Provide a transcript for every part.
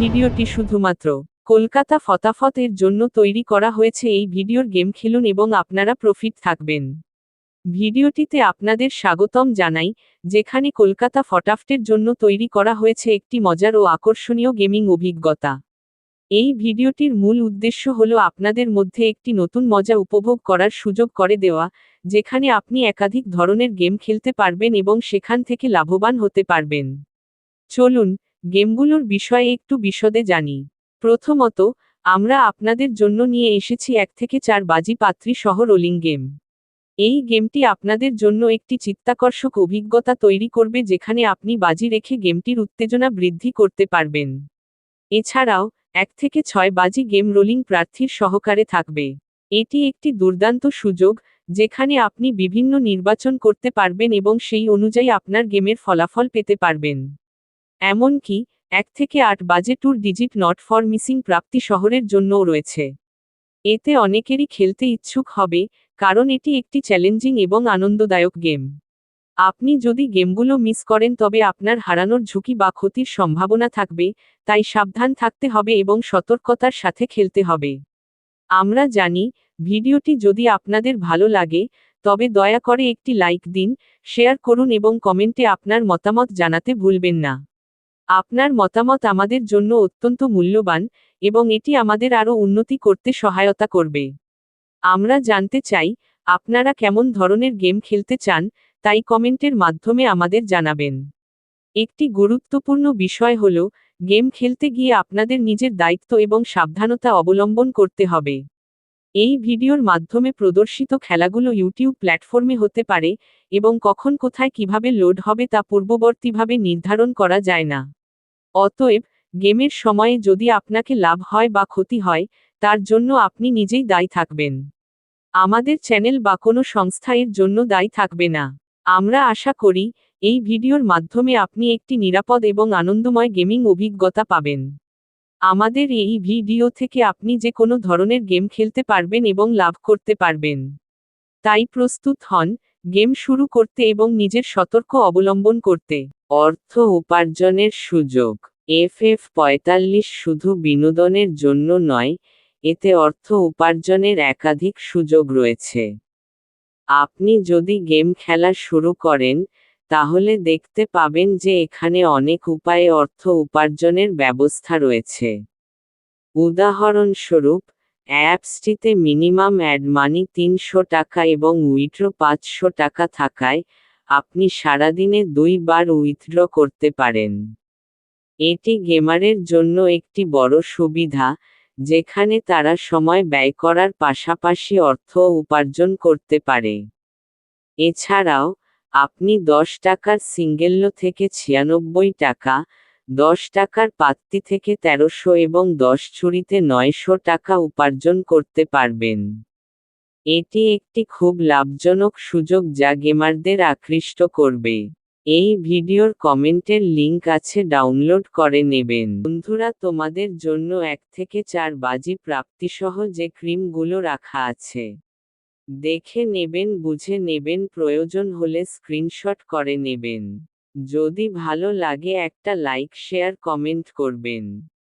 ভিডিওটি শুধুমাত্র কলকাতা ফটাফট এর জন্য তৈরি করা হয়েছে। এই ভিডিওর গেম খেলুন এবং আপনারা প্রফিট থাকবেন। ভিডিওটিতে আপনাদের স্বাগতম জানাই, যেখানে কলকাতা ফটাফটের জন্য তৈরি করা হয়েছে একটি মজার ও আকর্ষণীয় গেমিং অভিজ্ঞতা। এই ভিডিওটির মূল উদ্দেশ্য হলো আপনাদের মধ্যে একটি নতুন মজা উপভোগ করার সুযোগ করে দেওয়া, যেখানে আপনি একাধিক ধরনের গেম খেলতে পারবেন এবং সেখান থেকে লাভবান হতে পারবেন। চলুন, গেমগুলোর বিষয়ে একটু বিশদে জানি। প্রথমত, আমরা আপনাদের জন্য নিয়ে এসেছি 1 থেকে 4 বাজি পাত্রী সহ রোলিং গেম। এই গেমটি আপনাদের জন্য একটি চিত্তাকর্ষক অভিজ্ঞতা তৈরি করবে, যেখানে আপনি বাজি রেখে গেমটির উত্তেজনা বৃদ্ধি করতে পারবেন। এছাড়াও 1 থেকে 6 বাজি গেম রোলিং প্রার্থীর সহকারে থাকবে। এটি একটি দুর্দান্ত সুযোগ, যেখানে আপনি বিভিন্ন নির্বাচন করতে পারবেন এবং সেই অনুযায়ী আপনার গেমের ফলাফল পেতে পারবেন। এমনকি 1 থেকে 8 বাজে 2 ডিজিট নট ফর মিসিং প্রাপ্তি শহরের জন্যও রয়েছে। এতে অনেকেরই খেলতে ইচ্ছুক হবে, কারণ এটি একটি চ্যালেঞ্জিং এবং আনন্দদায়ক গেম। আপনি যদি গেমগুলো মিস করেন তবে আপনার হারানোর ঝুঁকি বা ক্ষতির সম্ভাবনা থাকবে, তাই সাবধান থাকতে হবে এবং সতর্কতার সাথে খেলতে হবে। আমরা জানি, ভিডিওটি যদি আপনাদের ভালো লাগে, তবে দয়া করে একটি লাইক দিন, শেয়ার করুন এবং কমেন্টে আপনার মতামত জানাতে ভুলবেন না। আপনার মতামত আমাদের জন্য অত্যন্ত মূল্যবান, এবং এটি আমাদের আরও উন্নতি করতে সহায়তা করবে। আমরা জানতে চাই, আপনারা কেমন ধরনের গেম খেলতে চান, তাই কমেন্টের মাধ্যমে আমাদের জানাবেন। একটি গুরুত্বপূর্ণ বিষয় হল, গেম খেলতে গিয়ে আপনাদের নিজের দায়িত্ব এবং সাবধানতা অবলম্বন করতে হবে। এই ভিডিওর মাধ্যমে প্রদর্শিত খেলাগুলো ইউটিউব প্ল্যাটফর্মে হতে পারে, এবং কখন কোথায় কিভাবে লোড হবে তা পূর্ববর্তীভাবে নির্ধারণ করা যায় না। অতএব, গেমের সময়ে যদি আপনাকে লাভ হয় বা ক্ষতি হয়, তার জন্য আপনি নিজেই দায়ী থাকবেন। আমাদের চ্যানেল বা কোনো সংস্থা এর জন্য দায়ী থাকবে না। আমরা আশা করি, এই ভিডিওর মাধ্যমে আপনি একটি নিরাপদ এবং আনন্দময় গেমিং অভিজ্ঞতা পাবেন। আমাদের এই ভিডিও থেকে আপনি যে কোনো ধরনের গেম খেলতে পারবেন এবং লাভ করতে পারবেন। তাই প্রস্তুত হন, গেম শুরু করতে এবং নিজের সতর্ক অবলম্বন করতে। অর্থ উপার্জনের সুযোগ। FF45 শুধু বিনোদনের জন্য নয়, এতে অর্থ উপার্জনের একাধিক সুযোগ রয়েছে। আপনি যদি গেম খেলা শুরু করেন, তাহলে দেখতে পাবেন যে এখানে অনেক উপায়ে অর্থ উপার্জনের ব্যবস্থা রয়েছে। উদাহরণস্বরূপ, অ্যাপসটিতে মিনিমাম অ্যাড মানি 300 টাকা এবং উইথড্র 500 টাকা থাকায়, আপনি সারাদিনে 2 বার উইথড্র করতে পারেন। এটি গেমারের জন্য একটি বড় সুবিধা, যেখানে তারা সময় ব্যয় করার পাশাপাশি অর্থ উপার্জন করতে পারে। এছাড়াও, আপনি 10 টাকার সিঙ্গেল্লো থেকে 96 টাকা, 10 টাকার পাত্তি থেকে 1300 এবং 10 ছুরিতে 900 টাকা উপার্জন করতে পারবেন। এটি একটি খুব লাভজনক সুযোগ যা গেমারদের আকৃষ্ট করবে। এই ভিডিওর কমেন্টের লিংক আছে, ডাউনলোড করে নেবেন। বন্ধুরা, তোমাদের জন্য 1 থেকে 4 বাজি প্রাপ্তিসহ যে ক্রিমগুলো রাখা আছে, দেখে নেবেন, বুঝে নেবেন, প্রয়োজন হলে স্ক্রিনশট করে নেবেন। যদি ভালো লাগে একটা লাইক, শেয়ার, কমেন্ট করবেন।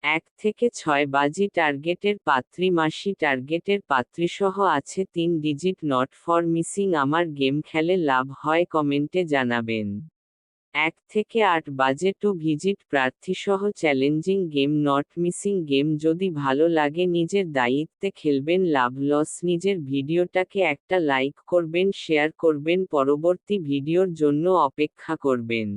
1 থেকে 6 বাজি টার্গেটের পাত্রী, মাসি টার্গেটের পাত্রীসহ আছে 3 ডিজিট নট ফর মিসিং। আমার গেম খেলে লাভ হয় কমেন্টে জানাবেন। 1 থেকে 8 বাজে 2 ভিজিট প্রার্থীসহ challenging game, not missing game. যদি ভালো লাগে নিজের দায়িত্বে খেলবেন, লাভ লস নিজের। ভিডিওটাকে একটা লাইক করবেন, শেয়ার করবেন, পরবর্তী ভিডিওর জন্য অপেক্ষা করবেন।